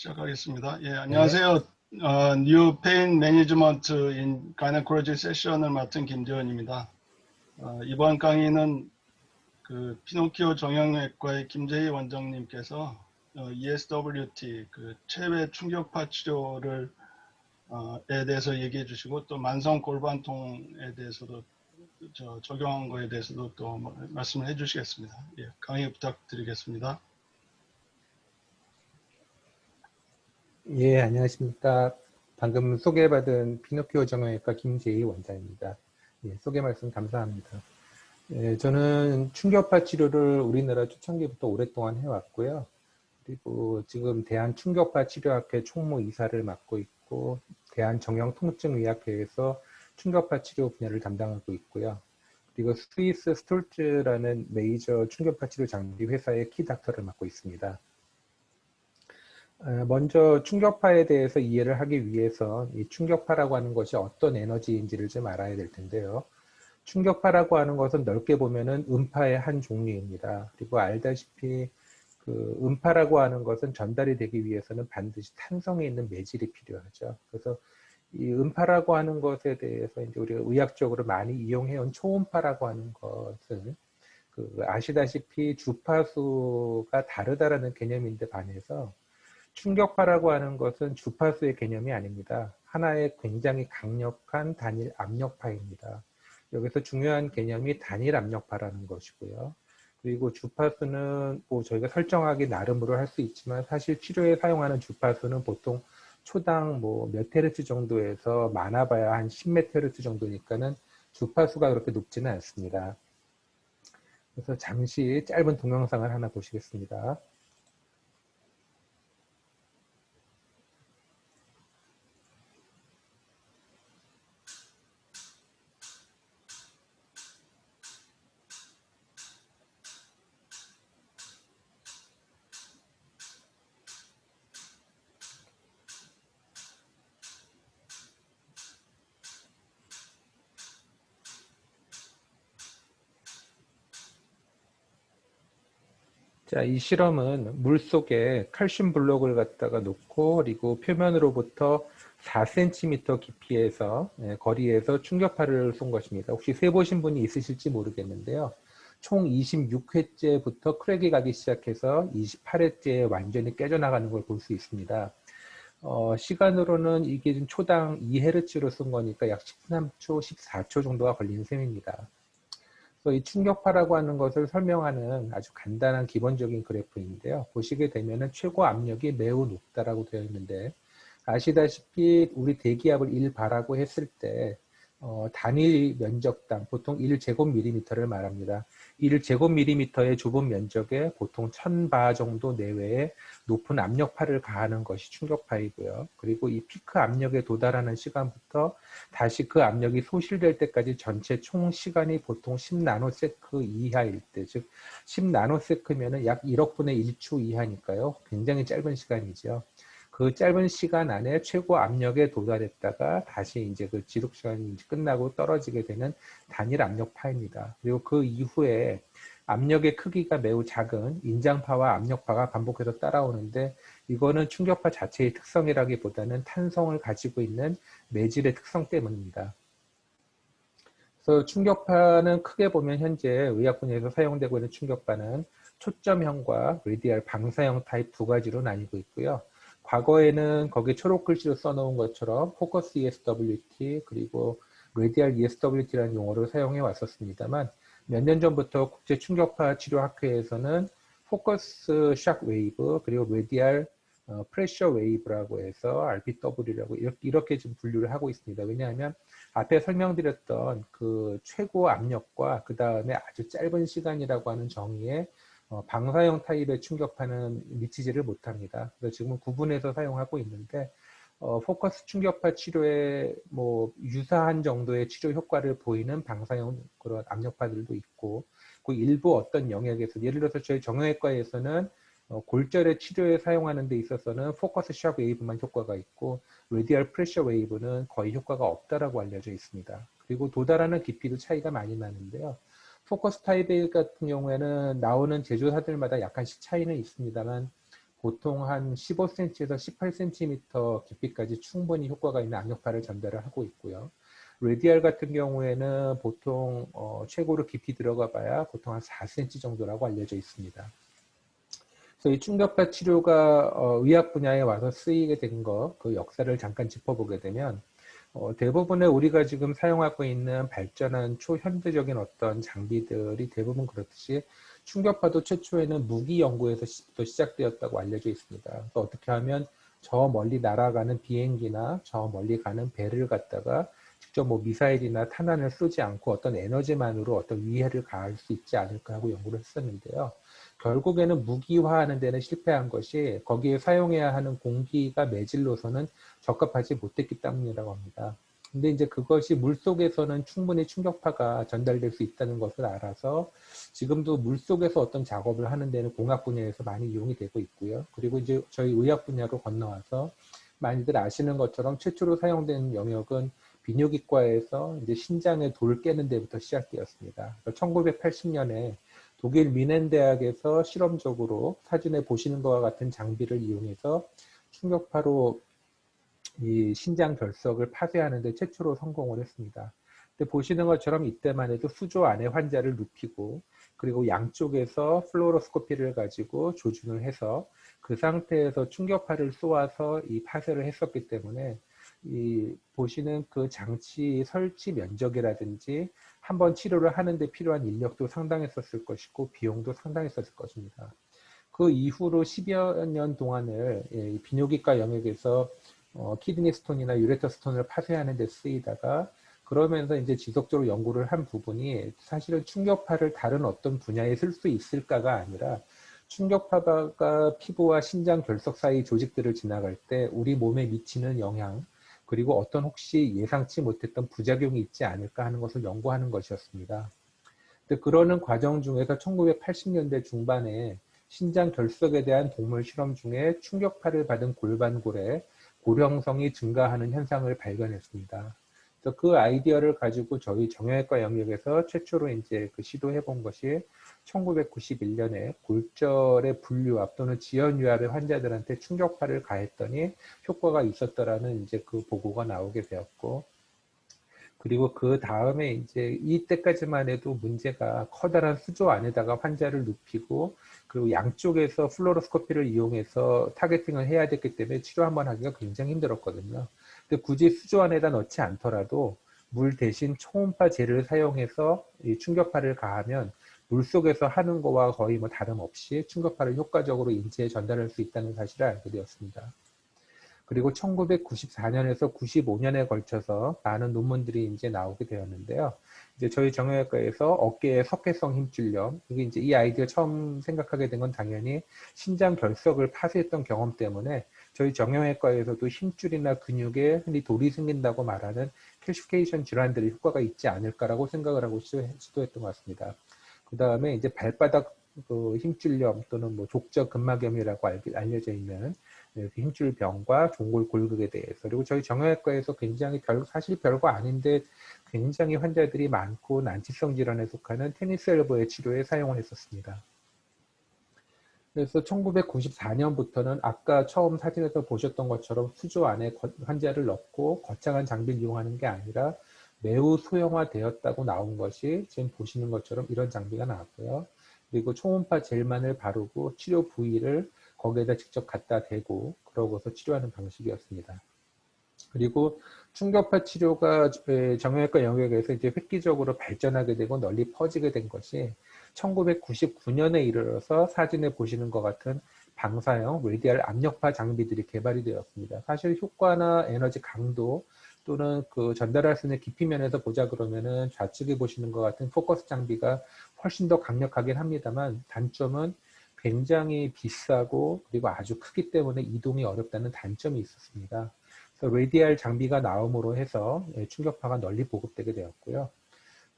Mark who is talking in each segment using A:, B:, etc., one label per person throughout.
A: 시작하겠습니다. 예,
B: 네.
A: 안녕하세요. 뉴 페인 매니지먼트 인 가이네콜로지 세션을 맡은 김재원입니다. 이번 강의는 그 피노키오 정형외과의 김재희 원장님께서 ESWT, 그 체외 충격파 치료를 에 대해서 얘기해 주시고, 또 만성 골반통에 대해서도 적용한 거에 대해서도 또 말씀을 해 주시겠습니다. 예, 강의 부탁드리겠습니다.
B: 예, 안녕하십니까. 방금 소개받은 피노키오 정형외과 김재희 원장입니다. 예, 소개 말씀 감사합니다. 예, 저는 충격파 치료를 우리나라 초창기부터 오랫동안 해왔고요. 그리고 지금 대한충격파치료학회 총무이사를 맡고 있고, 대한정형통증의학회에서 충격파 치료 분야를 담당하고 있고요. 그리고 스위스 스톨츠라는 메이저 충격파 치료 장비 회사의 키닥터를 맡고 있습니다. 먼저 충격파에 대해서 이해를 하기 위해서 이 충격파라고 하는 것이 어떤 에너지인지를 좀 알아야 될 텐데요. 충격파라고 하는 것은 넓게 보면은 음파의 한 종류입니다. 그리고 알다시피 그 음파라고 하는 것은 전달이 되기 위해서는 반드시 탄성이 있는 매질이 필요하죠. 그래서 이 음파라고 하는 것에 대해서 이제 우리가 의학적으로 많이 이용해온 초음파라고 하는 것은 그 아시다시피 주파수가 다르다라는 개념인데 반해서 충격파라고 하는 것은 주파수의 개념이 아닙니다. 하나의 굉장히 강력한 단일 압력파입니다. 여기서 중요한 개념이 단일 압력파라는 것이고요. 그리고 주파수는 뭐 저희가 설정하기 나름으로 할 수 있지만 사실 치료에 사용하는 주파수는 보통 초당 뭐 몇 헤르츠 정도에서 많아봐야 한 10몇 헤르츠 정도니까는 주파수가 그렇게 높지는 않습니다. 그래서 잠시 짧은 동영상을 하나 보시겠습니다. 자, 이 실험은 물 속에 칼슘 블록을 갖다가 놓고 그리고 표면으로부터 4cm 깊이에서 거리에서 충격파를 쏜 것입니다. 혹시 세보신 분이 있으실지 모르겠는데요. 총 26회째부터 크랙이 가기 시작해서 28회째에 완전히 깨져나가는 걸 볼 수 있습니다. 시간으로는 이게 지금 초당 2헤르츠로 쏜 거니까 약 13초, 14초 정도가 걸리는 셈입니다. 이 충격파라고 하는 것을 설명하는 아주 간단한 기본적인 그래프인데요. 보시게 되면 최고 압력이 매우 높다라고 되어 있는데 아시다시피 우리 대기압을 1바라고 했을 때 단일 면적당 보통 1제곱밀리미터를 말합니다. 1제곱밀리미터의 좁은 면적에 보통 1000바 정도 내외의 높은 압력파를 가하는 것이 충격파이고요. 그리고 이 피크 압력에 도달하는 시간부터 다시 그 압력이 소실될 때까지 전체 총 시간이 보통 10나노세크 이하일 때, 즉 10나노세크면은 약 1억 분의 1초 이하니까요. 굉장히 짧은 시간이죠. 그 짧은 시간 안에 최고 압력에 도달했다가 다시 이제 그 지속 시간이 끝나고 떨어지게 되는 단일 압력파입니다. 그리고 그 이후에 압력의 크기가 매우 작은 인장파와 압력파가 반복해서 따라오는데 이거는 충격파 자체의 특성이라기보다는 탄성을 가지고 있는 매질의 특성 때문입니다. 그래서 충격파는 크게 보면 현재 의학 분야에서 사용되고 있는 충격파는 초점형과 레디알 방사형 타입 두 가지로 나뉘고 있고요. 과거에는 거기 초록 글씨로 써놓은 것처럼 포커스 ESWT 그리고 레디알 ESWT라는 용어를 사용해 왔었습니다만 몇 년 전부터 국제 충격파 치료학회에서는 포커스 샥 웨이브 그리고 레디알 프레셔 웨이브라고 해서 RPW라고 이렇게 좀 분류를 하고 있습니다. 왜냐하면 앞에 설명드렸던 그 최고 압력과 그 다음에 아주 짧은 시간이라고 하는 정의에 방사형 타입의 충격파는 미치지를 못합니다. 그래서 지금은 구분해서 사용하고 있는데 포커스 충격파 치료에 뭐 유사한 정도의 치료 효과를 보이는 방사형 그런 압력파들도 있고 그 일부 어떤 영역에서 예를 들어서 저희 정형외과에서는 골절의 치료에 사용하는 데 있어서는 포커스 샥 웨이브만 효과가 있고 레디얼 프레셔 웨이브는 거의 효과가 없다라고 알려져 있습니다. 그리고 도달하는 깊이도 차이가 많이 나는데요. 포커스 타입 같은 경우에는 나오는 제조사들마다 약간씩 차이는 있습니다만 보통 한 15cm에서 18cm 깊이까지 충분히 효과가 있는 악력파를 전달을 하고 있고요. 레디알 같은 경우에는 보통 최고로 깊이 들어가 봐야 보통 한 4cm 정도라고 알려져 있습니다. 그래서 이 충격파 치료가 의학 분야에 와서 쓰이게 된 그 역사를 잠깐 짚어보게 되면 대부분의 우리가 지금 사용하고 있는 발전한 초현대적인 어떤 장비들이 대부분 그렇듯이 충격파도 최초에는 무기 연구에서부터 시작되었다고 알려져 있습니다. 그래서 어떻게 하면 저 멀리 날아가는 비행기나 저 멀리 가는 배를 갖다가 직접 뭐 미사일이나 탄환을 쏘지 않고 어떤 에너지만으로 어떤 위해를 가할 수 있지 않을까 하고 연구를 했었는데요. 결국에는 무기화하는 데는 실패한 것이 거기에 사용해야 하는 공기가 매질로서는 적합하지 못했기 때문이라고 합니다. 근데 이제 그것이 물속에서는 충분히 충격파가 전달될 수 있다는 것을 알아서 지금도 물속에서 어떤 작업을 하는 데는 공학 분야에서 많이 이용이 되고 있고요. 그리고 이제 저희 의학 분야로 건너와서 많이들 아시는 것처럼 최초로 사용된 영역은 비뇨기과에서 이제 신장에 돌 깨는 데부터 시작되었습니다. 1980년에 독일 미넨 대학에서 실험적으로 사진에 보시는 것과 같은 장비를 이용해서 충격파로 이 신장 결석을 파쇄하는 데 최초로 성공을 했습니다. 근데 보시는 것처럼 이때만 해도 수조 안에 환자를 눕히고 그리고 양쪽에서 플로로스코피를 가지고 조준을 해서 그 상태에서 충격파를 쏘아서 이 파쇄를 했었기 때문에 이 보시는 그 장치 설치 면적이라든지 한번 치료를 하는데 필요한 인력도 상당했었을 것이고 비용도 상당했었을 것입니다. 그 이후로 10여 년 동안을 비뇨기과 영역에서 키드니 스톤이나 유레터 스톤을 파쇄하는 데 쓰이다가 그러면서 이제 지속적으로 연구를 한 부분이 사실은 충격파를 다른 어떤 분야에 쓸 수 있을까가 아니라 충격파가 피부와 신장 결석 사이 조직들을 지나갈 때 우리 몸에 미치는 영향 그리고 어떤 혹시 예상치 못했던 부작용이 있지 않을까 하는 것을 연구하는 것이었습니다. 근데 그러는 과정 중에서 1980년대 중반에 신장 결석에 대한 동물 실험 중에 충격파를 받은 골반골에 고령성이 증가하는 현상을 발견했습니다. 그래서 그 아이디어를 가지고 저희 정형외과 영역에서 최초로 이제 그 시도해 본 것이 1991년에 골절의 분류압 또는 지연유압의 환자들한테 충격파를 가했더니 효과가 있었다라는 이제 그 보고가 나오게 되었고, 그리고 그 다음에 이제 이때까지만 해도 문제가 커다란 수조 안에다가 환자를 눕히고 그리고 양쪽에서 플로로스코피를 이용해서 타겟팅을 해야 됐기 때문에 치료 한번 하기가 굉장히 힘들었거든요. 근데 굳이 수조 안에다 넣지 않더라도 물 대신 초음파 젤을 사용해서 이 충격파를 가하면 물속에서 하는 거와 거의 뭐 다름없이 충격파를 효과적으로 인체에 전달할 수 있다는 사실을 알게 되었습니다. 그리고 1994년에서 95년에 걸쳐서 많은 논문들이 이제 나오게 되었는데요. 이제 저희 정형외과에서 어깨에 석회성 힘줄염, 이게 이제 이 아이디어 처음 생각하게 된 건 당연히 신장 결석을 파쇄했던 경험 때문에 저희 정형외과에서도 힘줄이나 근육에 흔히 돌이 생긴다고 말하는 캘시피케이션 질환들의 효과가 있지 않을까라고 생각을 하고 시도했던 것 같습니다. 그 다음에 이제 발바닥 그 힘줄염 또는 뭐 족저 근막염이라고 알려져 있는 힘줄병과 종골 골격에 대해서, 그리고 저희 정형외과에서 굉장히 사실 별거 아닌데 굉장히 환자들이 많고 난치성 질환에 속하는 테니스 엘보의 치료에 사용을 했었습니다. 그래서 1994년부터는 아까 처음 사진에서 보셨던 것처럼 수조 안에 환자를 넣고 거창한 장비를 이용하는 게 아니라 매우 소형화되었다고 나온 것이 지금 보시는 것처럼 이런 장비가 나왔고요. 그리고 초음파 젤만을 바르고 치료 부위를 거기에다 직접 갖다 대고 그러고서 치료하는 방식이었습니다. 그리고 충격파 치료가 정형외과 영역에서 이제 획기적으로 발전하게 되고 널리 퍼지게 된 것이 1999년에 이르러서 사진에 보시는 것 같은 방사형 레디알 압력파 장비들이 개발이 되었습니다. 사실 효과나 에너지 강도 또는 그 전달할 수 있는 깊이 면에서 보자 그러면은 좌측에 보시는 것 같은 포커스 장비가 훨씬 더 강력하긴 합니다만 단점은 굉장히 비싸고 그리고 아주 크기 때문에 이동이 어렵다는 단점이 있었습니다. 그래서 레디알 장비가 나옴으로 해서 충격파가 널리 보급되게 되었고요.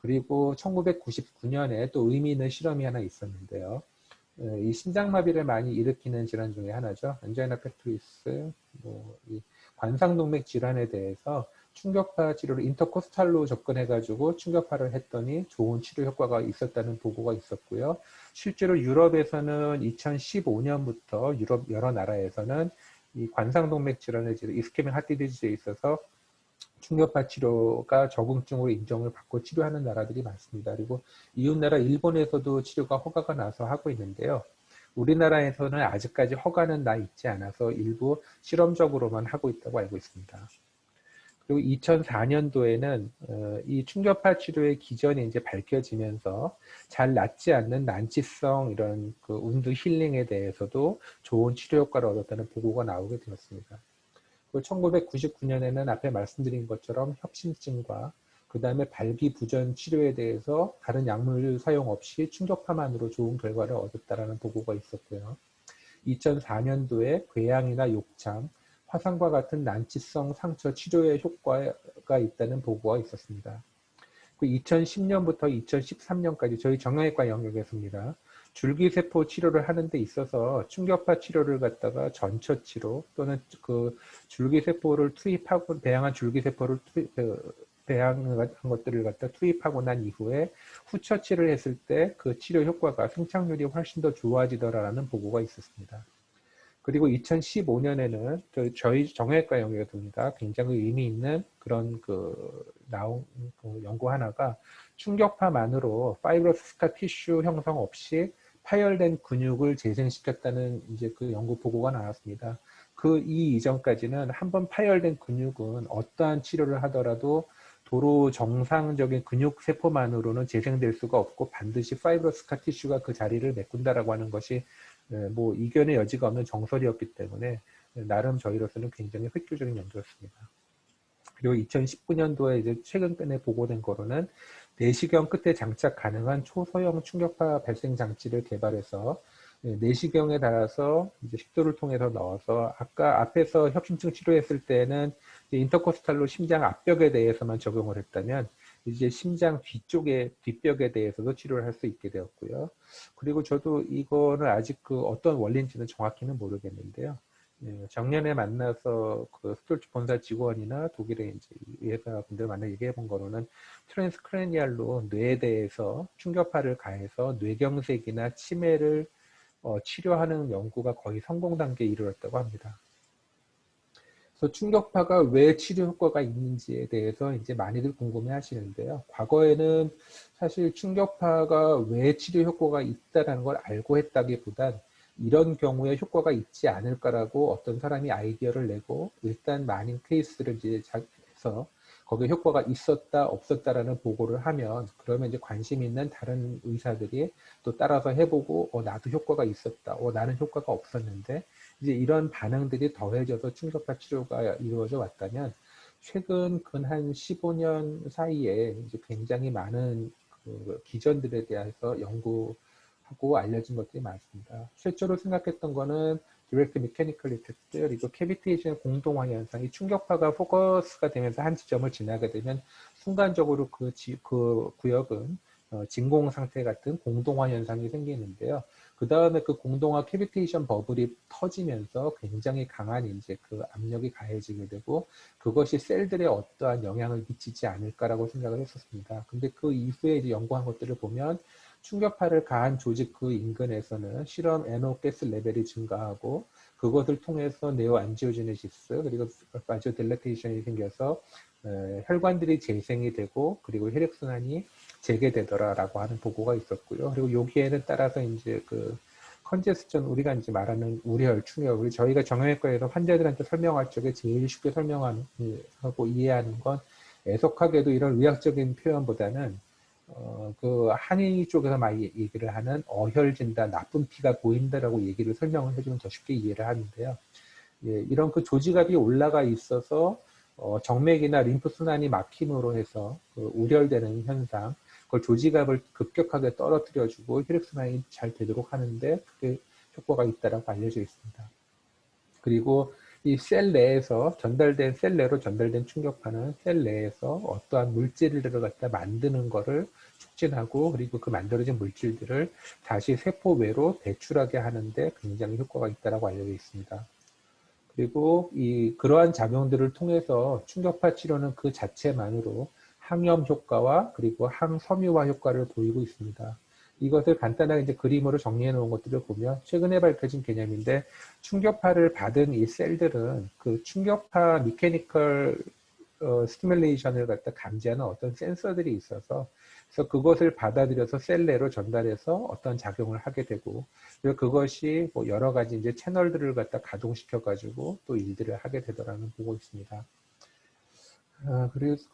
B: 그리고 1999년에 또 의미 있는 실험이 하나 있었는데요. 이 심장마비를 많이 일으키는 질환 중에 하나죠. 엔자이나 팩토리스, 이 관상동맥 질환에 대해서 충격파 치료를 인터코스탈로 접근해가지고 충격파를 했더니 좋은 치료 효과가 있었다는 보고가 있었고요. 실제로 유럽에서는 2015년부터 유럽 여러 나라에서는 이 관상동맥 질환의 이스케믹 하트 디지즈에 있어서 충격파 치료가 적응증으로 인정을 받고 치료하는 나라들이 많습니다. 그리고 이웃나라 일본에서도 치료가 허가가 나서 하고 있는데요. 우리나라에서는 아직까지 허가는 나 있지 않아서 일부 실험적으로만 하고 있다고 알고 있습니다. 그리고 2004년도에는 이 충격파 치료의 기전이 이제 밝혀지면서 잘 낫지 않는 난치성 이런 그 운드 힐링에 대해서도 좋은 치료 효과를 얻었다는 보고가 나오게 되었습니다. 1999년에는 앞에 말씀드린 것처럼 협심증과 그 다음에 발기부전 치료에 대해서 다른 약물 사용 없이 충격파만으로 좋은 결과를 얻었다라는 보고가 있었고요. 2004년도에 궤양이나 욕창, 화상과 같은 난치성 상처 치료에 효과가 있다는 보고가 있었습니다. 2010년부터 2013년까지 저희 정형외과 영역에서입니다. 줄기세포 치료를 하는 데 있어서 충격파 치료를 갖다가 전처 치료 또는 그 줄기세포를 투입하고 배양한 줄기세포를 배양한 것들을 갖다 투입하고 난 이후에 후처치를 했을 때 그 치료 효과가 생착률이 훨씬 더 좋아지더라라는 보고가 있었습니다. 그리고 2015년에는 저희 정형외과 영역입니다. 굉장히 의미 있는 그런 나온 연구 하나가 충격파만으로 파이브러스 스카 티슈 형성 없이 파열된 근육을 재생시켰다는 이제 그 연구 보고가 나왔습니다. 이 이전까지는 한번 파열된 근육은 어떠한 치료를 하더라도 도로 정상적인 근육 세포만으로는 재생될 수가 없고 반드시 파이브러스 스카 티슈가 그 자리를 메꾼다라고 하는 것이 뭐 이견의 여지가 없는 정설이었기 때문에 나름 저희로서는 굉장히 획기적인 연구였습니다. 그리고 2019년도에 이제 최근에 보고된 거로는 내시경 끝에 장착 가능한 초소형 충격파 발생 장치를 개발해서 내시경에 따라서 이제 식도를 통해서 넣어서 아까 앞에서 협심증 치료했을 때는 인터코스탈로 심장 앞벽에 대해서만 적용을 했다면 이제 심장 뒷벽에 대해서도 치료를 할 수 있게 되었고요. 그리고 저도 이거는 아직 어떤 원리인지는 정확히는 모르겠는데요. 작년에 만나서 스톨츠 본사 직원이나 독일의 이제 의사분들 만나 얘기해 본 거로는 트랜스크레니알로 뇌에 대해서 충격파를 가해서 뇌경색이나 치매를 치료하는 연구가 거의 성공 단계에 이르렀다고 합니다. 그래서 충격파가 왜 치료 효과가 있는지에 대해서 이제 많이들 궁금해 하시는데요. 과거에는 사실 충격파가 왜 치료 효과가 있다는 걸 알고 했다기보단 이런 경우에 효과가 있지 않을까라고 어떤 사람이 아이디어를 내고 일단 많은 케이스를 이제 해서 거기에 효과가 있었다 없었다라는 보고를 하면 그러면 이제 관심 있는 다른 의사들이 또 따라서 해보고 나도 효과가 있었다, 나는 효과가 없었는데 이제 이런 반응들이 더해져서 충격파 치료가 이루어져 왔다면 최근 근 한 15년 사이에 이제 굉장히 많은 기전들에 대해서 연구하고 알려진 것들이 많습니다. 최초로 생각했던 거는 디렉트 메커니컬 이펙트 그리고 캐비테이션 공동화 현상이 충격파가 포커스가 되면서 한 지점을 지나게 되면 순간적으로 그 구역은 진공 상태 같은 공동화 현상이 생기는데요. 그 다음에 그 공동화 캐비테이션 버블이 터지면서 굉장히 강한 이제 그 압력이 가해지게 되고 그것이 셀들에 어떠한 영향을 미치지 않을까라고 생각을 했었습니다. 근데 그 이후에 이제 연구한 것들을 보면 충격파를 가한 조직 그 인근에서는 실험 NO 가스 레벨이 증가하고 그것을 통해서 네오 안지오제네시스 그리고 바지오 딜레테이션이 생겨서 혈관들이 재생이 되고 그리고 혈액순환이 재개되더라라고 하는 보고가 있었고요. 그리고 여기에는 따라서 이제 컨제스천 우리가 이제 말하는 우려혈, 충혈, 우리 저희가 정형외과에서 환자들한테 설명할 적에 제일 쉽게 설명하는 하고 이해하는 건 애석하게도 이런 의학적인 표현보다는 한의 쪽에서 많이 얘기를 하는 어혈진다, 나쁜 피가 보인다라고 얘기를 설명을 해주면 더 쉽게 이해를 하는데요. 예, 이런 조직압이 올라가 있어서 정맥이나 림프 순환이 막힘으로 해서 우렬되는 현상, 그걸 조직압을 급격하게 떨어뜨려주고 혈액순환이 잘 되도록 하는데 그게 효과가 있다라고 알려져 있습니다. 그리고 이 셀 내에서 셀 내로 전달된 충격파는 셀 내에서 어떠한 물질을 갖다 만드는 거를 촉진하고 그리고 그 만들어진 물질들을 다시 세포 외로 배출하게 하는데 굉장히 효과가 있다라고 알려져 있습니다. 그리고 그러한 작용들을 통해서 충격파 치료는 그 자체만으로 항염 효과와 그리고 항섬유화 효과를 보이고 있습니다. 이것을 간단하게 이제 그림으로 정리해 놓은 것들을 보면 최근에 밝혀진 개념인데, 충격파를 받은 이 셀들은 그 충격파 미케니컬 스티뮬레이션을 갖다 감지하는 어떤 센서들이 있어서, 그래서 그것을 받아들여서 셀 내로 전달해서 어떤 작용을 하게 되고, 그리고 그것이 뭐 여러 가지 이제 채널들을 갖다 가동시켜 가지고 또 일들을 하게 되더라는 보고 있습니다. 그래서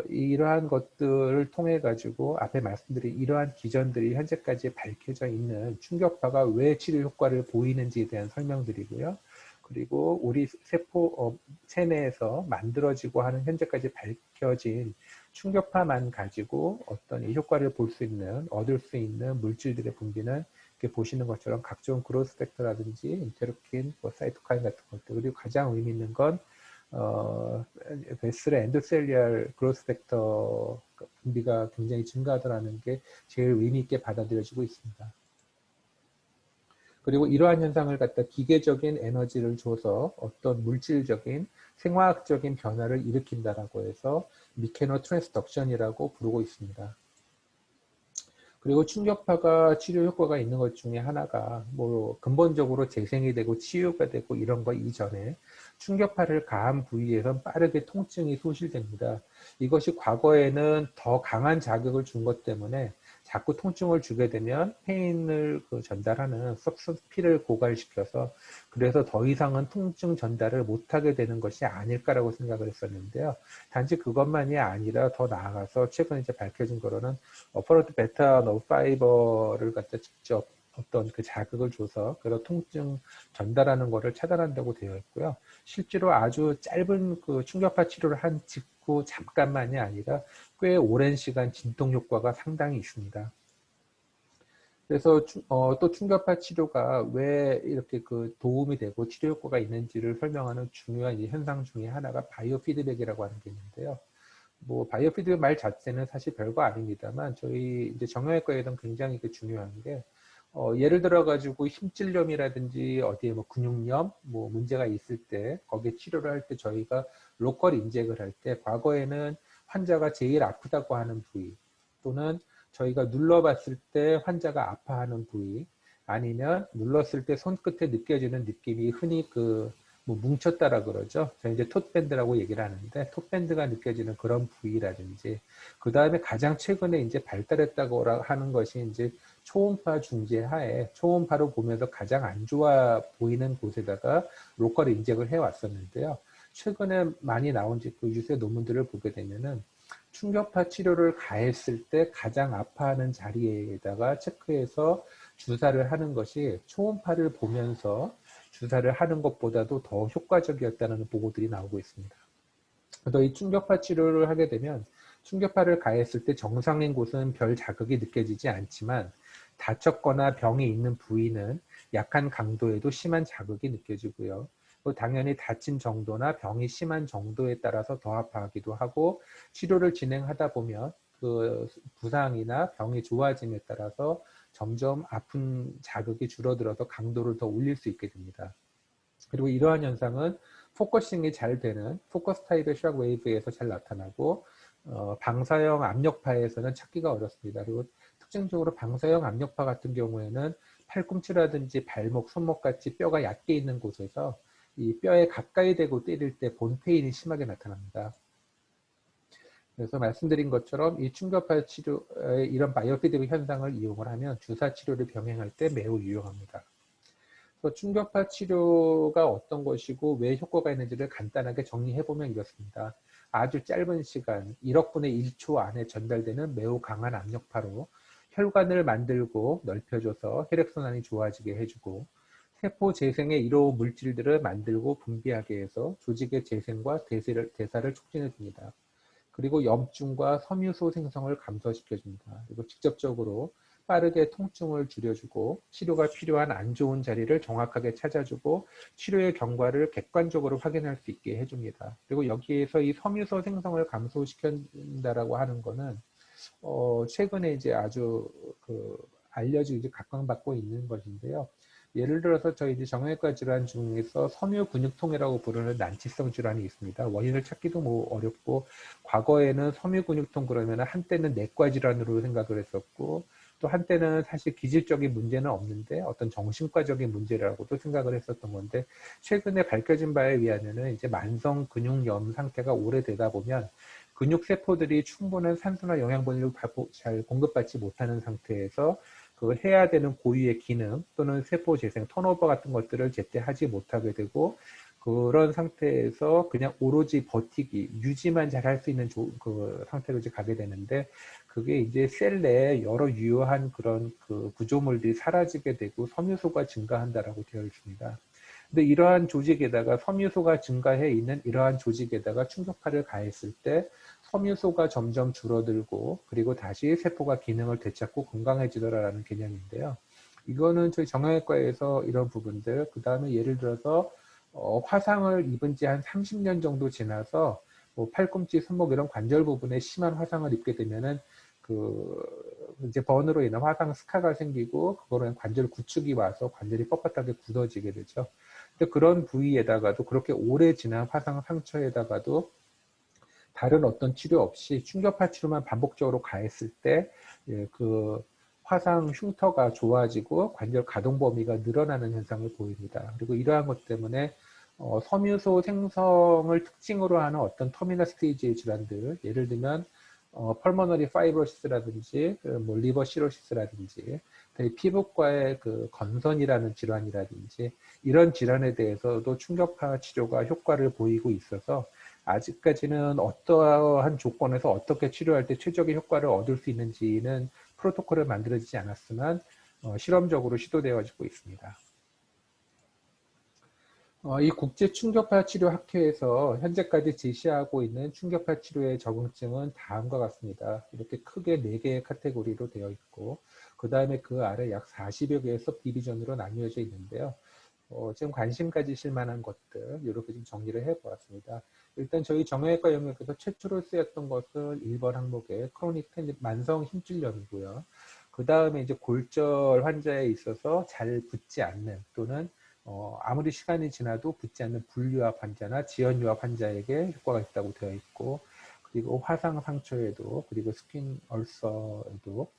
B: 이러한 것들을 통해 가지고 앞에 말씀드린 이러한 기전들이 현재까지 밝혀져 있는 충격파가 왜 치료 효과를 보이는지에 대한 설명드리고요. 그리고 우리 세포 체내에서 만들어지고 하는 현재까지 밝혀진 충격파만 가지고 어떤 이 효과를 볼 수 있는, 얻을 수 있는 물질들의 분비는 이렇게 보시는 것처럼 각종 그로스 팩터라든지 인테르킨, 뭐 사이토카인 같은 것들, 그리고 가장 의미 있는 건 베슬의 엔도셀리알 그로스 팩터 분비가 굉장히 증가하더라는 게 제일 의미 있게 받아들여지고 있습니다. 그리고 이러한 현상을 갖다 기계적인 에너지를 줘서 어떤 물질적인 생화학적인 변화를 일으킨다라고 해서 미케노 트랜스덕션이라고 부르고 있습니다. 그리고 충격파가 치료 효과가 있는 것 중에 하나가 뭐 근본적으로 재생이 되고 치유가 되고 이런 거 이전에 충격파를 가한 부위에선 빠르게 통증이 소실됩니다. 이것이 과거에는 더 강한 자극을 준 것 때문에 자꾸 통증을 주게 되면 페인을 전달하는 substance P를 고갈시켜서, 그래서 더 이상은 통증 전달을 못하게 되는 것이 아닐까라고 생각을 했었는데요. 단지 그것만이 아니라 더 나아가서 최근 이제 밝혀진 거로는 어퍼로드 베타 너브 파이버를 갖다 직접 어떤 그 자극을 줘서 그런 통증 전달하는 것을 차단한다고 되어 있고요. 실제로 아주 짧은 그 충격파 치료를 한 직후 잠깐만이 아니라 꽤 오랜 시간 진통 효과가 상당히 있습니다. 그래서 또 충격파 치료가 왜 이렇게 그 도움이 되고 치료 효과가 있는지를 설명하는 중요한 현상 중에 하나가 바이오 피드백이라고 하는 게 있는데요. 뭐 바이오 피드백 말 자체는 사실 별거 아닙니다만 저희 이제 정형외과에서는 굉장히 중요한 게 예를 들어 가지고 힘줄염이라든지 어디에 뭐 근육염 뭐 문제가 있을 때 거기에 치료를 할 때 저희가 로컬 인젝을 할 때 과거에는 환자가 제일 아프다고 하는 부위, 또는 저희가 눌러봤을 때 환자가 아파하는 부위, 아니면 눌렀을 때 손끝에 느껴지는 느낌이 흔히 뭐 뭉쳤다라 그러죠. 저희 이제 톳밴드라고 얘기를 하는데 톳밴드가 느껴지는 그런 부위라든지, 그 다음에 가장 최근에 이제 발달했다고 하는 것이 이제 초음파 중재 하에 초음파로 보면서 가장 안 좋아 보이는 곳에다가 로컬 인젝을 해왔었는데요. 최근에 많이 나온 그 유세 논문들을 보게 되면은 충격파 치료를 가했을 때 가장 아파하는 자리에다가 체크해서 주사를 하는 것이 초음파를 보면서 주사를 하는 것보다도 더 효과적이었다는 보고들이 나오고 있습니다. 그래서 이 충격파 치료를 하게 되면 충격파를 가했을 때 정상인 곳은 별 자극이 느껴지지 않지만 다쳤거나 병이 있는 부위는 약한 강도에도 심한 자극이 느껴지고요. 또 당연히 다친 정도나 병이 심한 정도에 따라서 더 아파하기도 하고, 치료를 진행하다 보면 그 부상이나 병이 좋아짐에 따라서 점점 아픈 자극이 줄어들어서 강도를 더 올릴 수 있게 됩니다. 그리고 이러한 현상은 포커싱이 잘 되는 포커스 타입의 샥 웨이브에서 잘 나타나고, 방사형 압력파에서는 찾기가 어렵습니다. 그리고 특징적으로 방사형 압력파 같은 경우에는 팔꿈치라든지 발목, 손목 같이 뼈가 얕게 있는 곳에서 이 뼈에 가까이 대고 때릴 때 본페인이 심하게 나타납니다. 그래서 말씀드린 것처럼 이 충격파 치료의 이런 바이오 피드백 현상을 이용을 하면 주사 치료를 병행할 때 매우 유용합니다. 그래서 충격파 치료가 어떤 것이고 왜 효과가 있는지를 간단하게 정리해보면 이렇습니다. 아주 짧은 시간, 1억분의 1초 안에 전달되는 매우 강한 압력파로 혈관을 만들고 넓혀줘서 혈액순환이 좋아지게 해주고, 세포 재생에 이로운 물질들을 만들고 분비하게 해서 조직의 재생과 대사를 촉진해 줍니다. 그리고 염증과 섬유소 생성을 감소시켜 줍니다. 그리고 직접적으로 빠르게 통증을 줄여주고 치료가 필요한 안 좋은 자리를 정확하게 찾아주고 치료의 경과를 객관적으로 확인할 수 있게 해줍니다. 그리고 여기에서 이 섬유소 생성을 감소시킨다라고 하는 거는 최근에 이제 아주 알려지고 이제 각광받고 있는 것인데요. 예를 들어서 저희 이제 정형외과 질환 중에서 섬유근육통이라고 부르는 난치성 질환이 있습니다. 원인을 찾기도 뭐 어렵고, 과거에는 섬유근육통 그러면 한때는 내과 질환으로 생각을 했었고, 또 한때는 사실 기질적인 문제는 없는데 어떤 정신과적인 문제라고도 생각을 했었던 건데, 최근에 밝혀진 바에 의하면은 이제 만성 근육염 상태가 오래되다 보면 근육 세포들이 충분한 산소나 영양분을 잘 공급받지 못하는 상태에서 그 해야 되는 고유의 기능 또는 세포 재생, 턴오버 같은 것들을 제때 하지 못하게 되고, 그런 상태에서 그냥 오로지 버티기, 유지만 잘 할 수 있는 그 상태로 이제 가게 되는데, 그게 이제 셀 내에 여러 유효한 그런 그 구조물들이 사라지게 되고 섬유소가 증가한다라고 되어 있습니다. 근데 이러한 조직에다가 섬유소가 증가해 있는 이러한 조직에다가 충격파를 가했을 때 섬유소가 점점 줄어들고, 그리고 다시 세포가 기능을 되찾고 건강해지더라라는 개념인데요. 이거는 저희 정형외과에서 이런 부분들, 그 다음에 예를 들어서 화상을 입은 지 한 30년 정도 지나서 뭐 팔꿈치, 손목 이런 관절 부분에 심한 화상을 입게 되면은 그 이제 번으로 인한 화상 스카가 생기고, 그거로 인한 관절 구축이 와서 관절이 뻣뻣하게 굳어지게 되죠. 근데 그런 부위에다가도, 그렇게 오래 지난 화상 상처에다가도 다른 어떤 치료 없이 충격파 치료만 반복적으로 가했을 때, 그 화상 흉터가 좋아지고 관절 가동 범위가 늘어나는 현상을 보입니다. 그리고 이러한 것 때문에 섬유소 생성을 특징으로 하는 어떤 터미널 스테이지의 질환들, 예를 들면 펄머너리 파이브로시스라든지 뭐 리버 시로시스라든지 피부과의 그 건선이라는 질환이라든지 이런 질환에 대해서도 충격파 치료가 효과를 보이고 있어서, 아직까지는 어떠한 조건에서 어떻게 치료할 때 최적의 효과를 얻을 수 있는지는 프로토콜을 만들어지지 않았지만 실험적으로 시도되어지고 있습니다. 이 국제충격파 치료 학회에서 현재까지 제시하고 있는 충격파 치료의 적응증은 다음과 같습니다. 이렇게 크게 4개의 카테고리로 되어 있고, 그 다음에 그 아래 약 40여 개의 섭 디비전으로 나뉘어져 있는데요. 지금 관심 가지실 만한 것들 이렇게 좀 정리를 해보았습니다. 일단 저희 정형외과 영역에서 최초로 쓰였던 것은 1번 항목의 크로닉 만성 힘줄염이고요. 그 다음에 이제 골절 환자에 있어서 잘 붓지 않는, 또는 아무리 시간이 지나도 붓지 않는 불유압 환자나 지연유압 환자에게 효과가 있다고 되어 있고, 그리고 화상 상처에도, 그리고 스킨 얼서에도,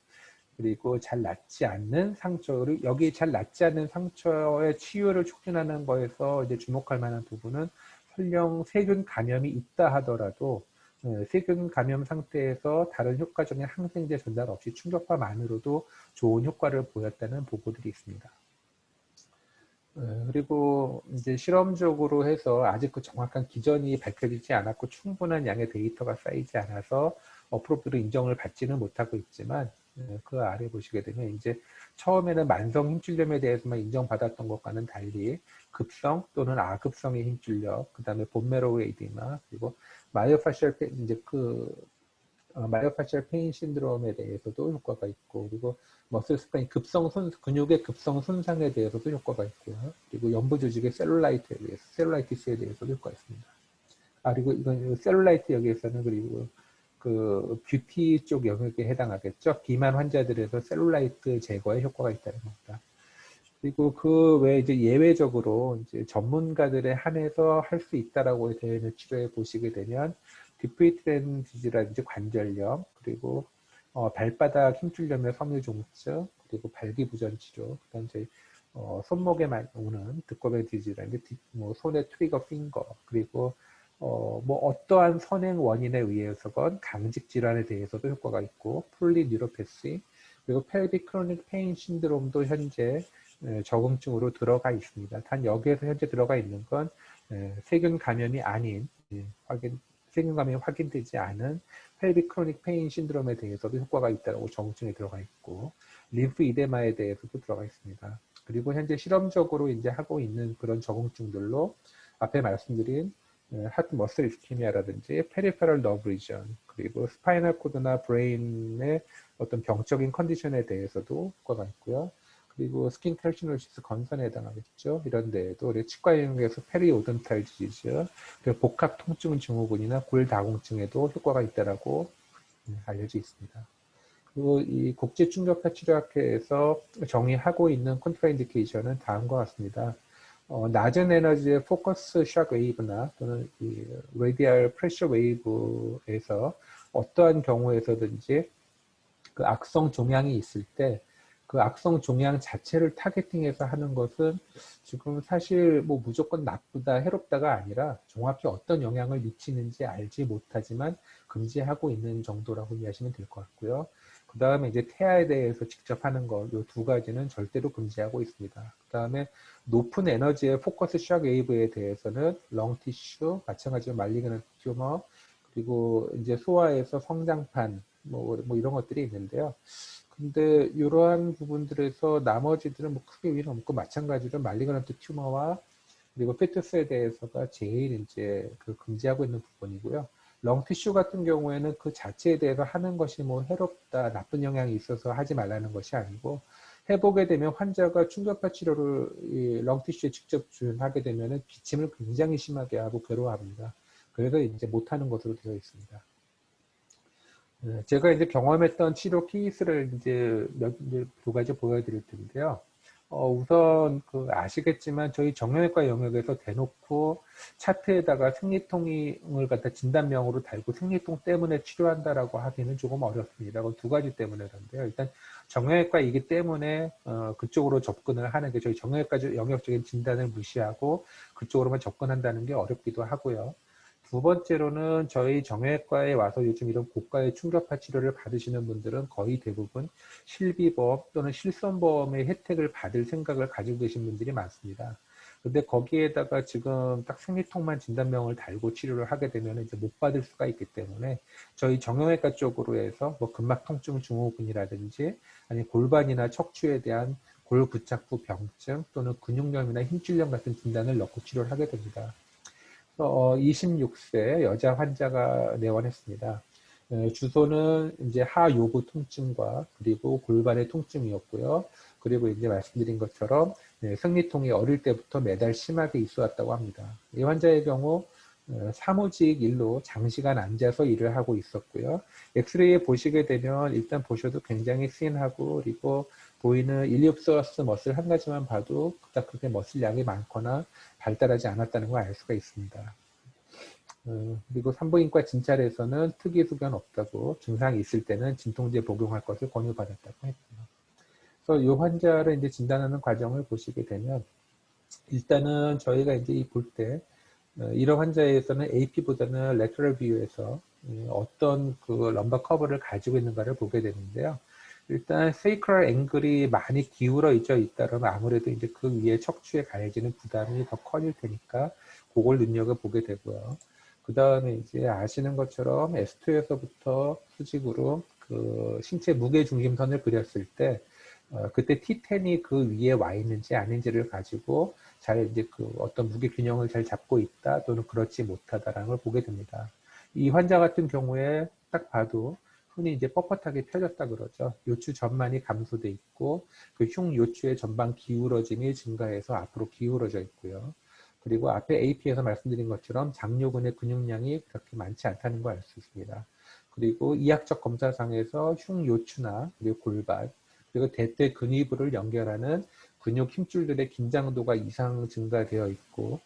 B: 그리고 잘 낫지 않는 상처를, 여기 잘 낫지 않는 상처의 치유를 촉진하는 거에서 이제 주목할 만한 부분은, 설령 세균 감염이 있다 하더라도 세균 감염 상태에서 다른 효과적인 항생제 전달 없이 충격파만으로도 좋은 효과를 보였다는 보고들이 있습니다. 그리고 이제 실험적으로 해서 아직 그 정확한 기전이 밝혀지지 않았고 충분한 양의 데이터가 쌓이지 않아서 어프로브로 인정을 받지는 못하고 있지만, 그 아래 보시게 되면 이제 처음에는 만성 힘줄염에 대해서만 인정받았던 것과는 달리 급성 또는 아급성의 힘줄염, 그 다음에 본메로우 에이디마, 그리고 마이오파셜 이제 마이오파셜 페인 신드롬에 대해서도 효과가 있고, 그리고 머슬 스프레인 근육의 급성 손상에 대해서도 효과가 있고요. 그리고 연부 조직의 셀룰라이티스에 대해서도 효과가 있습니다. 그리고 이건 셀룰라이트 여기에서는, 그리고 그 뷰티 쪽 영역에 해당하겠죠. 비만 환자들에서 셀룰라이트 제거에 효과가 있다는 겁니다. 그리고 그 외에 이제 예외적으로 이제 전문가들에 한해서 할 수 있다라고 되어 있는 치료에 보시게 되면 디프리트렌 디지라든지 관절염, 그리고 발바닥 힘줄염의 섬유종증, 그리고 발기부전 치료, 그다음 저희 손목에 오는 드꺼뱅 디지라든지 뭐 손의 트리거 핑거, 그리고 뭐 어떠한 선행 원인에 의해서건 강직 질환에 대해서도 효과가 있고, 폴리뉴로패시, 그리고 펠빅 크로닉 페인 신드롬도 현재 적응증으로 들어가 있습니다. 단 여기에서 현재 들어가 있는 건 세균 감염이 아닌, 세균 감염이 확인되지 않은 펠빅 크로닉 페인 신드롬에 대해서도 효과가 있다고 적응증에 들어가 있고, 림프 이데마에 대해서도 들어가 있습니다. 그리고 현재 실험적으로 이제 하고 있는 그런 적응증들로 앞에 말씀드린 하트 머슬 이스케미아라든지 페리페럴 너브 리전, 그리고 스파이널 코드나 브레인의 어떤 병적인 컨디션에 대해서도 효과가 있고요. 그리고 스킨 칼시노시스 건선에 해당하겠죠. 이런 데에도 우리 치과 영역에서 페리오돈탈 디지즈, 복합 통증 증후군이나 골다공증에도 효과가 있다라고 알려져 있습니다. 이 국제 충격파 치료학회에서 정의하고 있는 컨트라인디케이션은 다음과 같습니다. 낮은 에너지의 포커스 샥 웨이브나 또는 이 레디얼 프레셔 웨이브에서 어떠한 경우에서든지 그 악성 종양이 있을 때 그 악성 종양 자체를 타겟팅해서 하는 것은 지금 사실 뭐 무조건 나쁘다, 해롭다가 아니라 정확히 어떤 영향을 미치는지 알지 못하지만 금지하고 있는 정도라고 이해하시면 될 것 같고요. 그 다음에 이제 태아에 대해서 직접 하는 것, 이 두 가지는 절대로 금지하고 있습니다. 그 다음에 높은 에너지의 포커스 샥 웨이브에 대해서는 렁 티슈, 마찬가지로 말리그넌트 튜머, 그리고 이제 소아에서 성장판, 뭐 이런 것들이 있는데요. 근데 이러한 부분들에서 나머지들은 뭐 크게 위는 없고 마찬가지로 말리그넌트 튜머와 그리고 페투스에 대해서가 제일 이제 그 금지하고 있는 부분이고요. 렁티슈 같은 경우에는 그 자체에 대해서 하는 것이 뭐 해롭다, 나쁜 영향이 있어서 하지 말라는 것이 아니고 해보게 되면 환자가 충격파 치료를 이 렁티슈에 직접 주하게 되면 기침을 굉장히 심하게 하고 괴로워합니다. 그래서 이제 못하는 것으로 되어 있습니다. 제가 이제 경험했던 치료 케이스를 이제 두 가지 보여드릴 텐데요. 우선 아시겠지만 저희 정형외과 영역에서 대놓고 차트에다가 생리통을 갖다 진단명으로 달고 생리통 때문에 치료한다라고 하기는 조금 어렵습니다. 두 가지 때문에 그런데요. 일단 정형외과이기 때문에 그쪽으로 접근을 하는 게 저희 정형외과 영역적인 진단을 무시하고 그쪽으로만 접근한다는 게 어렵기도 하고요. 두 번째로는 저희 정형외과에 와서 요즘 이런 고가의 충격파 치료를 받으시는 분들은 거의 대부분 실비보험 또는 실손보험의 혜택을 받을 생각을 가지고 계신 분들이 많습니다. 근데 거기에다가 지금 딱 생리통만 진단명을 달고 치료를 하게 되면 이제 못 받을 수가 있기 때문에 저희 정형외과 쪽으로 해서 뭐 근막통증 증후군이라든지 아니 골반이나 척추에 대한 골부착부 병증 또는 근육염이나 힘줄염 같은 진단을 넣고 치료를 하게 됩니다. 26세 여자 환자가 내원했습니다. 주소는 이제 하요부 통증과 그리고 골반의 통증이었고요. 그리고 이제 말씀드린 것처럼 생리통이 어릴 때부터 매달 심하게 있어 왔다고 합니다. 이 환자의 경우 사무직 일로 장시간 앉아서 일을 하고 있었고요. 엑스레이에 보시게 되면 일단 보셔도 굉장히 씬하고 그리고 보이는 일리옵소러스 머슬 한 가지만 봐도 그닥 그렇게 머슬 양이 많거나 발달하지 않았다는 걸 알 수가 있습니다. 그리고 산부인과 진찰에서는 특이 소견 없다고 증상이 있을 때는 진통제 복용할 것을 권유받았다고 했고요. 그래서 이 환자를 이제 진단하는 과정을 보시게 되면 일단은 저희가 이제 볼 때 이런 환자에서는 AP보다는 레터럴 뷰에서 어떤 그 럼바 커브를 가지고 있는가를 보게 되는데요. 일단 세이크럴 앵글이 많이 기울어져 있다면 아무래도 이제 그 위에 척추에 가해지는 부담이 더 커질 테니까 그걸 눈여겨보게 되고요. 그 다음에 이제 아시는 것처럼 S2에서부터 수직으로 그 신체 무게 중심선을 그렸을 때 그때 T10이 그 위에 와 있는지 아닌지를 가지고 잘 이제 그 어떤 무게 균형을 잘 잡고 있다 또는 그렇지 못하다라는 걸 보게 됩니다. 이 환자 같은 경우에 딱 봐도 흔히 이제 뻣뻣하게 펴졌다 그러죠. 요추 전만이 감소돼 있고 그 흉 요추의 전방 기울어짐이 증가해서 앞으로 기울어져 있고요. 그리고 앞에 AP에서 말씀드린 것처럼 장요근의 근육량이 그렇게 많지 않다는 걸 알 수 있습니다. 그리고 이학적 검사상에서 흉 요추나 그리고 골반 그리고 대퇴 근위부를 연결하는 근육 힘줄들의 긴장도가 이상 증가되어 있고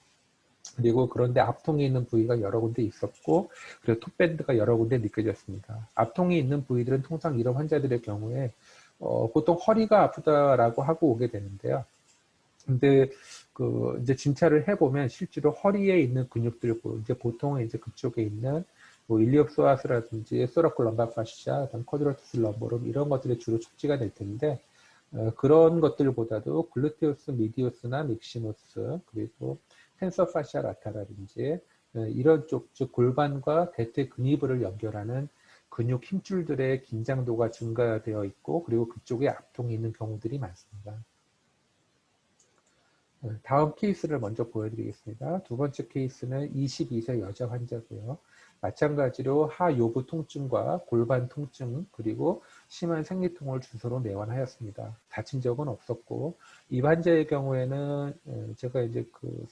B: 그리고 그런데 앞통이 있는 부위가 여러 군데 있었고 그리고 톱밴드가 여러 군데 느껴졌습니다. 앞통이 있는 부위들은 통상 이런 환자들의 경우에 보통 허리가 아프다라고 하고 오게 되는데요. 근데 그 이제 진찰을 해보면 실제로 허리에 있는 근육들 이제 보통은 이제 그쪽에 있는 뭐 일리옵소아스라든지 소라클 럼바 파시아, 쿼드라투스 럼보름 이런 것들이 주로 축지가 될 텐데 그런 것들보다도 글루테우스 미디우스나 믹시무스 그리고 텐서 파시아 라타라든지 이런 쪽, 즉 골반과 대퇴 근위부를 연결하는 근육 힘줄들의 긴장도가 증가되어 있고 그리고 그쪽에 압통이 있는 경우들이 많습니다. 다음 케이스를 먼저 보여드리겠습니다. 두 번째 케이스는 22세 여자 환자고요. 마찬가지로 하요부 통증과 골반 통증 그리고 심한 생리통을 주소로 내원하였습니다. 다친 적은 없었고 이 환자의 경우에는 제가 이제 그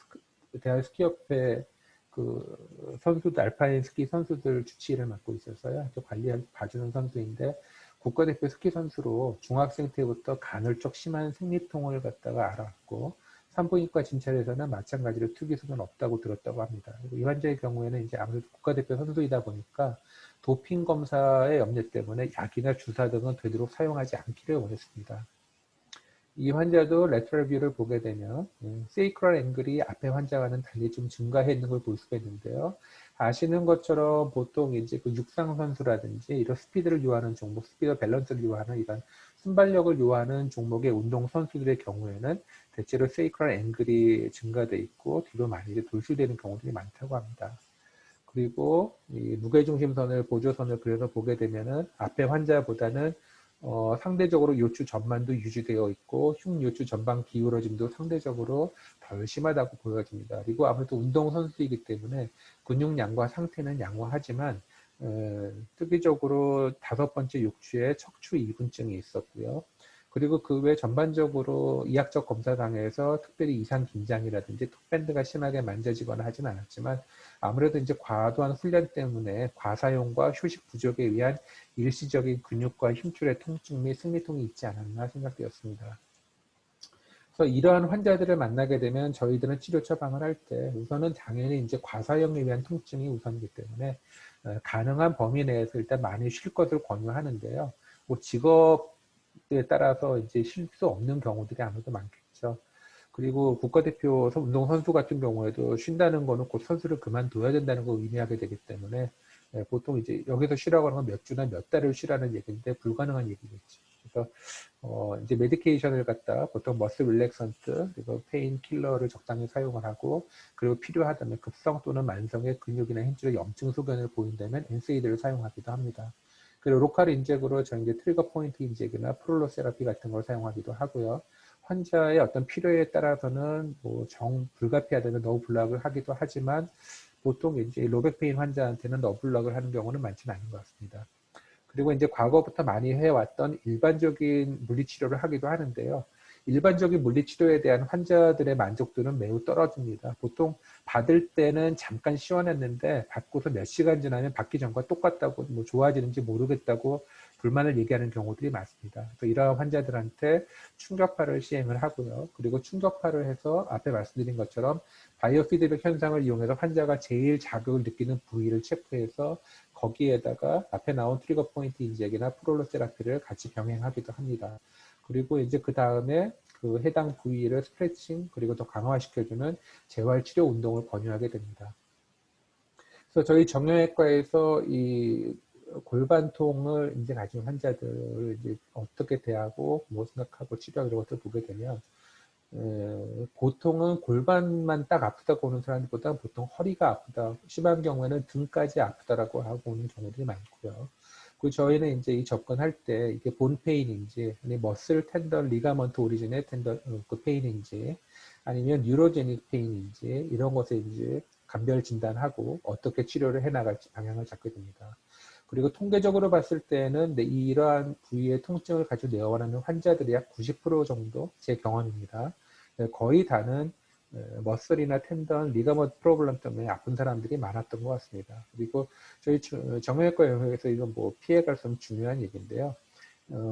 B: 대한 스키협회 그 선수들 알파인 스키 선수들 주치의를 맡고 있어서요. 관리 봐주는 선수인데 국가대표 스키 선수로 중학생 때부터 간헐적 심한 생리통을 갖다가 앓았고 산부인과 진찰에서는 마찬가지로 특이수는 없다고 들었다고 합니다. 이 환자의 경우에는 이제 아무래도 국가대표 선수이다 보니까 도핑 검사의 염려 때문에 약이나 주사 등은 되도록 사용하지 않기를 원했습니다. 이 환자도 레터럴 뷰를 보게 되면 세이크럴 앵글이 앞에 환자와는 달리 좀 증가해 있는 걸 볼 수가 있는데요. 아시는 것처럼 보통 이제 그 육상 선수라든지 이런 스피드를 요하는 종목, 스피드 밸런스를 요하는 이런 순발력을 요하는 종목의 운동 선수들의 경우에는 대체로 세이크럴 앵글이 증가돼 있고 뒤로 많이 돌출되는 경우들이 많다고 합니다. 그리고 이 무게중심선을 보조선을 그려서 보게 되면은 앞에 환자보다는 상대적으로 요추 전만도 유지되어 있고 흉요추 전방 기울어짐도 상대적으로 덜 심하다고 보여집니다. 그리고 아무래도 운동선수이기 때문에 근육량과 상태는 양호하지만 특이적으로 5번째 욕추에 척추 이분증이 있었고요. 그리고 그 외 전반적으로 이학적 검사상에서 특별히 이상 긴장이라든지 턱밴드가 심하게 만져지거나 하진 않았지만 아무래도 이제 과도한 훈련 때문에 과사용과 휴식 부족에 의한 일시적인 근육과 힘줄의 통증 및 생리통이 있지 않았나 생각되었습니다. 그래서 이러한 환자들을 만나게 되면 저희들은 치료 처방을 할 때 우선은 당연히 이제 과사용에 의한 통증이 우선이기 때문에 가능한 범위 내에서 일단 많이 쉴 것을 권유하는데요. 뭐 직업에 따라서 이제 쉴 수 없는 경우들이 아무래도 많겠죠. 그리고 국가대표 운동선수 같은 경우에도 쉰다는 거는 곧 선수를 그만둬야 된다는 걸 의미하게 되기 때문에 보통 이제 여기서 쉬라고 하는 건 몇 주나 몇 달을 쉬라는 얘기인데 불가능한 얘기겠죠. 그래서 이제 메디케이션을 갖다 보통 머슬 릴렉선트 그리고 페인 킬러를 적당히 사용을 하고 그리고 필요하다면 급성 또는 만성의 근육이나 힘줄의 염증 소견을 보인다면 NSAID를 사용하기도 합니다. 그리고 로컬 인젝으로 저희 이제 트리거 포인트 인젝이나 프롤로 세라피 같은 걸 사용하기도 하고요. 환자의 어떤 필요에 따라서는 뭐 불가피하다면 너블락을 하기도 하지만 보통 이제 로백페인 환자한테는 너블락을 하는 경우는 많지는 않은 것 같습니다. 그리고 이제 과거부터 많이 해왔던 일반적인 물리치료를 하기도 하는데요. 일반적인 물리치료에 대한 환자들의 만족도는 매우 떨어집니다. 보통 받을 때는 잠깐 시원했는데 받고서 몇 시간 지나면 받기 전과 똑같다고 뭐 좋아지는지 모르겠다고 불만을 얘기하는 경우들이 많습니다. 그래서 이러한 환자들한테 충격파를 시행을 하고요. 그리고 충격파를 해서 앞에 말씀드린 것처럼 바이오 피드백 현상을 이용해서 환자가 제일 자극을 느끼는 부위를 체크해서 거기에다가 앞에 나온 트리거 포인트 인젝이나 프롤로 세라피를 같이 병행하기도 합니다. 그리고 이제 그 다음에 그 해당 부위를 스트레칭 그리고 더 강화시켜주는 재활치료 운동을 권유하게 됩니다. 그래서 저희 정형외과에서 이 골반통을 이제 가진 환자들을 이제 어떻게 대하고 뭐 생각하고 치료하고 이런 것들을 보게 되면 보통은 골반만 딱 아프다고 오는 사람들보다 보통 허리가 아프다, 심한 경우에는 등까지 아프다라고 하고 오는 경우들이 많고요. 그리고 저희는 이제 이 접근할 때 이게 본 페인인지, 아니 머슬 텐던 리가먼트 오리진의 텐던 그 페인인지, 아니면 뉴로제닉 페인인지 이런 것에 이제 감별 진단하고 어떻게 치료를 해나갈지 방향을 잡게 됩니다. 그리고 통계적으로 봤을 때는 이러한 부위의 통증을 가지고 내원하는 환자들이 약 90% 정도 제 경험입니다. 거의 다는 머슬이나 텐던, 리가먼트 프로블럼 때문에 아픈 사람들이 많았던 것 같습니다. 그리고 저희 정형외과 영역에서 이건 뭐 피해갈 수 없는 중요한 얘기인데요.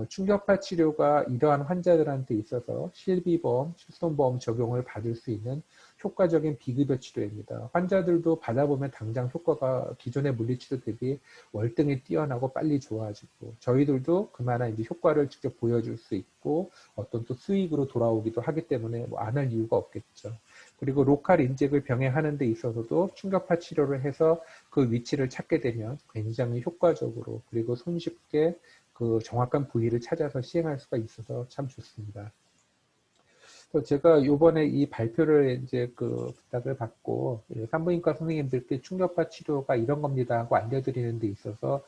B: 충격파 치료가 이러한 환자들한테 있어서 실비보험, 실손보험 적용을 받을 수 있는 효과적인 비급여 치료입니다. 환자들도 받아보면 당장 효과가 기존의 물리치료 대비 월등히 뛰어나고 빨리 좋아지고 저희들도 그만한 이제 효과를 직접 보여줄 수 있고 어떤 또 수익으로 돌아오기도 하기 때문에 뭐 안 할 이유가 없겠죠. 그리고 로컬 인젝을 병행하는 데 있어서도 충격파 치료를 해서 그 위치를 찾게 되면 굉장히 효과적으로 그리고 손쉽게 그 정확한 부위를 찾아서 시행할 수가 있어서 참 좋습니다. 그래서 제가 요번에 이 발표를 이제 그 부탁을 받고 산부인과 선생님들께 충격파 치료가 이런 겁니다 하고 알려드리는 데 있어서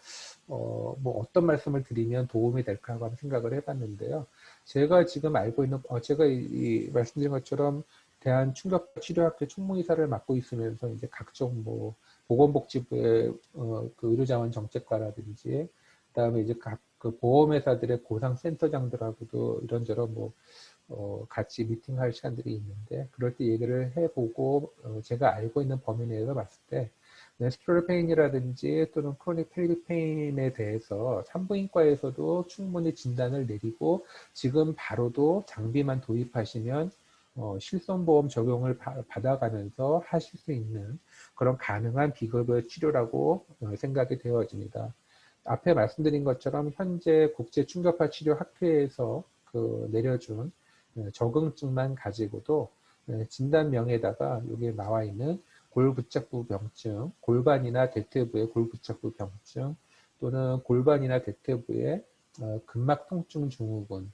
B: 뭐 어떤 말씀을 드리면 도움이 될까 하고 생각을 해봤는데요. 제가 지금 알고 있는 제가 이 말씀드린 것처럼 대한충격파 치료학회 총무이사를 맡고 있으면서 이제 각종 뭐 보건복지부의 그 의료자원 정책과라든지 그다음에 이제 각 그 보험회사들의 보상센터장들하고도 이런저런 뭐 같이 미팅할 시간들이 있는데 그럴 때 얘기를 해보고 제가 알고 있는 범위 내에서 봤을 때 스키럴 페인이라든지 또는 크로닉 펠빅 페인에 대해서 산부인과에서도 충분히 진단을 내리고 지금 바로도 장비만 도입하시면 실손보험 적용을 받아가면서 하실 수 있는 그런 가능한 비급여 치료라고 생각이 되어집니다. 앞에 말씀드린 것처럼 현재 국제충격파치료학회에서 내려준 적응증만 가지고도 진단명에다가 여기에 나와 있는 골부착부 병증, 골반이나 대퇴부의 골부착부 병증 또는 골반이나 대퇴부의 근막 통증 증후군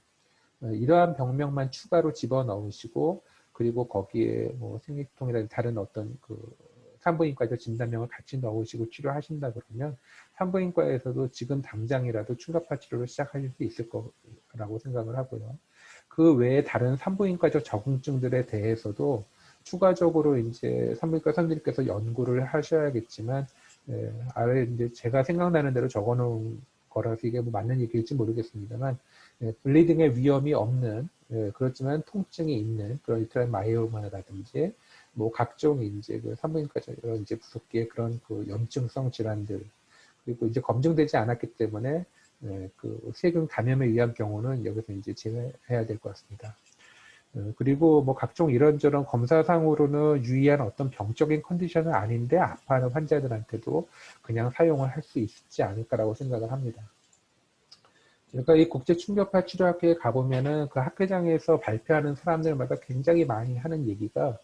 B: 이러한 병명만 추가로 집어넣으시고 그리고 거기에 뭐 생리통이라든지 다른 어떤 산부인과에서 진단명을 같이 넣으시고 치료하신다 그러면 산부인과에서도 지금 당장이라도 충격파 치료를 시작하실 수 있을 거라고 생각을 하고요. 그 외에 다른 산부인과적 적응증들에 대해서도 추가적으로 이제 산부인과 선생님께서 연구를 하셔야겠지만 아래 이제 제가 생각나는 대로 적어놓은 거라서 이게 뭐 맞는 얘기일지 모르겠습니다만 블리딩의 위험이 없는 그렇지만 통증이 있는 그런 유트라인 마이오마라든지 뭐 각종 이제 산부인과적 이제 부속기의 그런 염증성 질환들 그리고 이제 검증되지 않았기 때문에 세균 감염에 의한 경우는 여기서 이제 제외해야 될 것 같습니다. 그리고 뭐 각종 이런저런 검사상으로는 유의한 어떤 병적인 컨디션은 아닌데 아파하는 환자들한테도 그냥 사용을 할 수 있지 않을까라고 생각을 합니다. 그러니까 이 국제충격파 치료학회에 가보면은 그 학회장에서 발표하는 사람들마다 굉장히 많이 하는 얘기가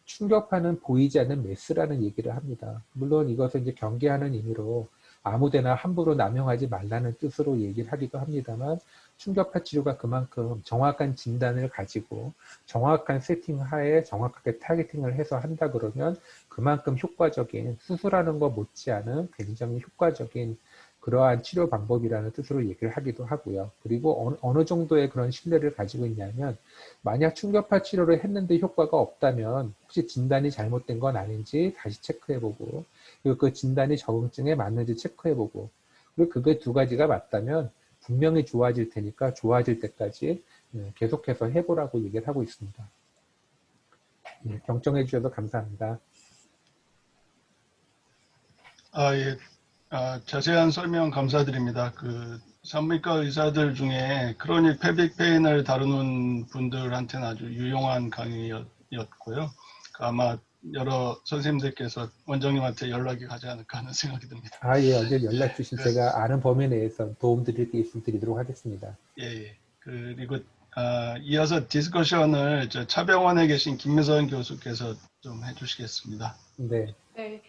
B: 충격파는 보이지 않는 메스라는 얘기를 합니다. 물론 이것을 이제 경계하는 의미로 아무데나 함부로 남용하지 말라는 뜻으로 얘기를 하기도 합니다만 충격파 치료가 그만큼 정확한 진단을 가지고 정확한 세팅 하에 정확하게 타겟팅을 해서 한다 그러면 그만큼 효과적인 수술하는 것 못지않은 굉장히 효과적인 그러한 치료 방법이라는 뜻으로 얘기를 하기도 하고요. 그리고 어느 정도의 그런 신뢰를 가지고 있냐면 만약 충격파 치료를 했는데 효과가 없다면 혹시 진단이 잘못된 건 아닌지 다시 체크해보고 그리고 그 진단이 적응증에 맞는지 체크해보고 그리고 그게 두 가지가 맞다면 분명히 좋아질 테니까 좋아질 때까지 계속해서 해보라고 얘기를 하고 있습니다. 경청해 주셔서 감사합니다.
A: 예. 자세한 설명 감사드립니다. 산부인과 의사들 중에 크로닉 펠빅 페인을 다루는 분들한테는 아주 유용한 강의였고요. 아마 여러 선생님들께서 원장님한테 연락이 가지 않을까 하는 생각이 듭니다.
B: 예, 언제 연락 주신 제가 아는 범위 내에서 도움 드릴 게 있으면 드리도록 하겠습니다.
A: 예. 그리고 이어서 디스커션을 차병원에 계신 김미선 교수께서 좀 해주시겠습니다.
B: 네.
C: 네,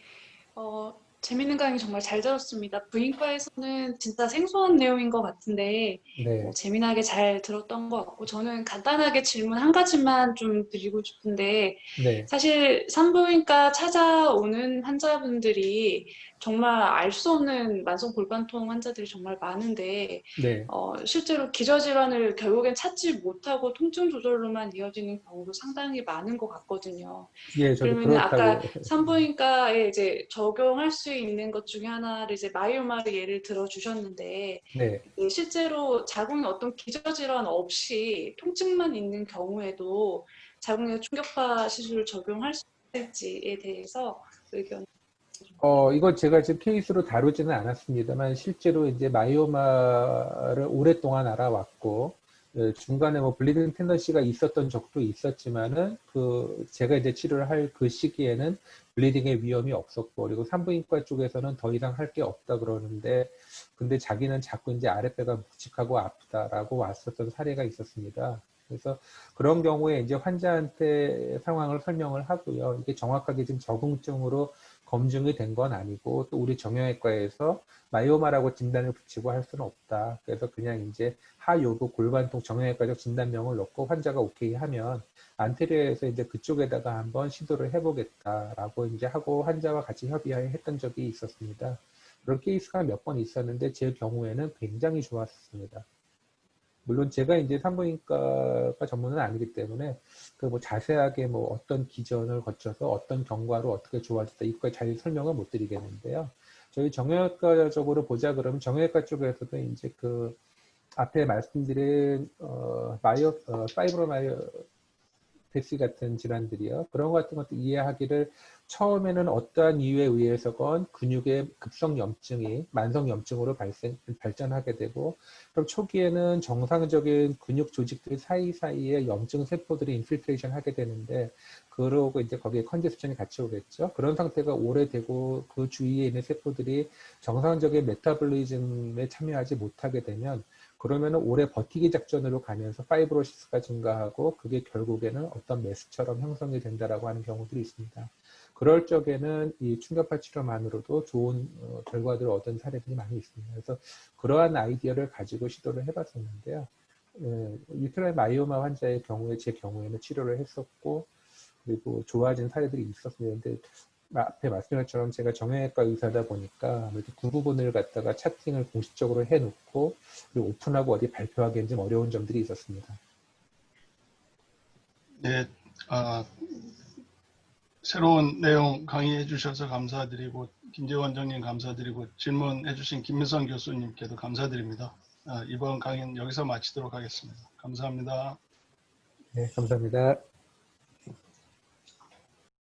C: 재밌는 강의 정말 잘 들었습니다. 부인과에서는 진짜 생소한 내용인 것 같은데
B: 네.
C: 재미나게 잘 들었던 것 같고 저는 간단하게 질문 한 가지만 좀 드리고 싶은데
B: 네.
C: 사실 산부인과 찾아오는 환자분들이 정말 알 수 없는 만성 골반통 환자들이 정말 많은데
B: 네.
C: 실제로 기저질환을 결국엔 찾지 못하고 통증 조절로만 이어지는 경우도 상당히 많은 것 같거든요.
B: 예, 저도
C: 그러면 아까
B: 그렇다고.
C: 산부인과에 이제 적용할 수 있는 것 중에 하나를 이제 마이오마를 예를 들어 주셨는데
B: 네.
C: 실제로 자궁에 어떤 기저질환 없이 통증만 있는 경우에도 자궁에 충격파 시술을 적용할 수 있을지에 대해서 의견.
B: 이거 제가 지금 케이스로 다루지는 않았습니다만 실제로 이제 마이오마를 오랫동안 알아왔고 중간에 뭐 블리딩 텐던시가 있었던 적도 있었지만은 제가 이제 치료를 할 그 시기에는 블리딩의 위험이 없었고 그리고 산부인과 쪽에서는 더 이상 할 게 없다 그러는데 근데 자기는 자꾸 이제 아랫배가 묵직하고 아프다라고 왔었던 사례가 있었습니다. 그래서 그런 경우에 이제 환자한테 상황을 설명을 하고요. 이게 정확하게 지금 적응증으로 검증이 된 건 아니고 또 우리 정형외과에서 마이오마라고 진단을 붙이고 할 수는 없다. 그래서 그냥 이제 하요도 골반통 정형외과적 진단명을 넣고 환자가 오케이 하면 안테리어에서 이제 그쪽에다가 한번 시도를 해보겠다라고 이제 하고 환자와 같이 협의했던 적이 있었습니다. 그런 케이스가 몇 번 있었는데 제 경우에는 굉장히 좋았습니다. 물론 제가 이제 산부인과가 전문은 아니기 때문에 뭐 자세하게 뭐 어떤 기전을 거쳐서 어떤 경과로 어떻게 좋아졌다 이거까지 잘 설명을 못 드리겠는데요. 저희 정형외과적으로 보자 그러면 정형외과 쪽에서도 이제 앞에 말씀드린 파이브로마이오 에피lep시 같은 질환들이요. 그런 것 같은 것도 이해하기를 처음에는 어떠한 이유에 의해서건 근육의 급성 염증이 만성 염증으로 발전하게 되고 그럼 초기에는 정상적인 근육 조직들 사이사이에 염증 세포들이 인필트레이션 하게 되는데 그러고 이제 거기에 컨제스션이 같이 오겠죠. 그런 상태가 오래되고 그 주위에 있는 세포들이 정상적인 메타볼리즘에 참여하지 못하게 되면 그러면은 오래 버티기 작전으로 가면서 파이브로시스가 증가하고 그게 결국에는 어떤 메스처럼 형성이 된다라고 하는 경우들이 있습니다. 그럴 적에는 이 충격파 치료만으로도 좋은 결과들을 얻은 사례들이 많이 있습니다. 그래서 그러한 아이디어를 가지고 시도를 해봤었는데요. 유트라인 마이오마 환자의 경우에 제 경우에는 치료를 했었고 그리고 좋아진 사례들이 있었는데 앞에 말씀한 것처럼 제가 정형외과 의사다 보니까 아무래도 그 부분을 갖다가 차팅을 공식적으로 해놓고 그리고 오픈하고 어디 발표하기엔 좀 어려운 점들이 있었습니다.
A: 네, 새로운 내용 강의해 주셔서 감사드리고 김재호 원장님 감사드리고 질문해 주신 김미선 교수님께도 감사드립니다. 이번 강의는 여기서 마치도록 하겠습니다. 감사합니다.
B: 네, 감사합니다.